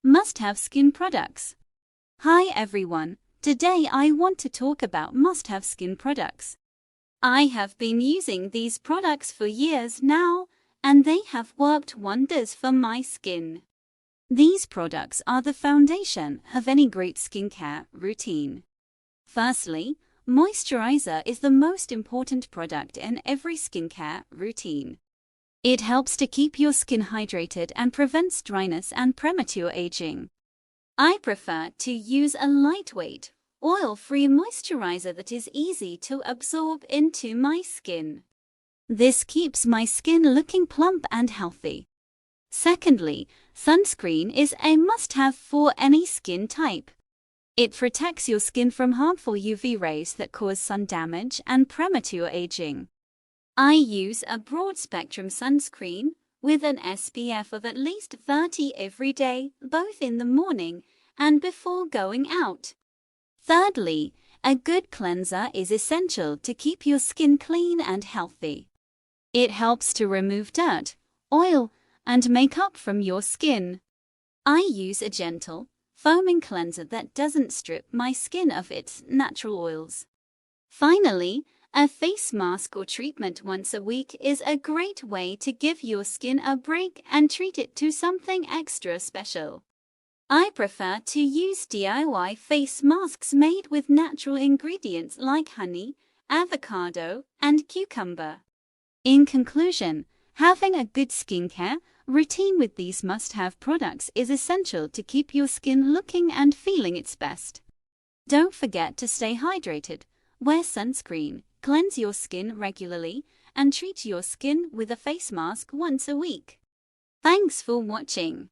Must-have skin products. Hi everyone, today I want to talk about must-have skin products. I have been using these products for years now, and they have worked wonders for my skin. These products are the foundation of any great skincare routine. Firstly, moisturizer is the most important product in every skincare routine. It helps to keep your skin hydrated and prevents dryness and premature aging. I prefer to use a lightweight, oil-free moisturizer that is easy to absorb into my skin. This keeps my skin looking plump and healthy. Secondly, sunscreen is a must-have for any skin type. It protects your skin from harmful UV rays that cause sun damage and premature aging. I use a broad-spectrum sunscreen with an SPF of at least 30 every day, both in the morning and before going out. Thirdly, a good cleanser is essential to keep your skin clean and healthy. It helps to remove dirt, oil, and makeup from your skin. I use a gentle, foaming cleanser that doesn't strip my skin of its natural oils. Finally, a face mask or treatment once a week is a great way to give your skin a break and treat it to something extra special. I prefer to use DIY face masks made with natural ingredients like honey, avocado, and cucumber. In conclusion, having a good skincare routine with these must-have products is essential to keep your skin looking and feeling its best. Don't forget to stay hydrated, wear sunscreen, cleanse your skin regularly, and treat your skin with a face mask once a week. Thanks for watching.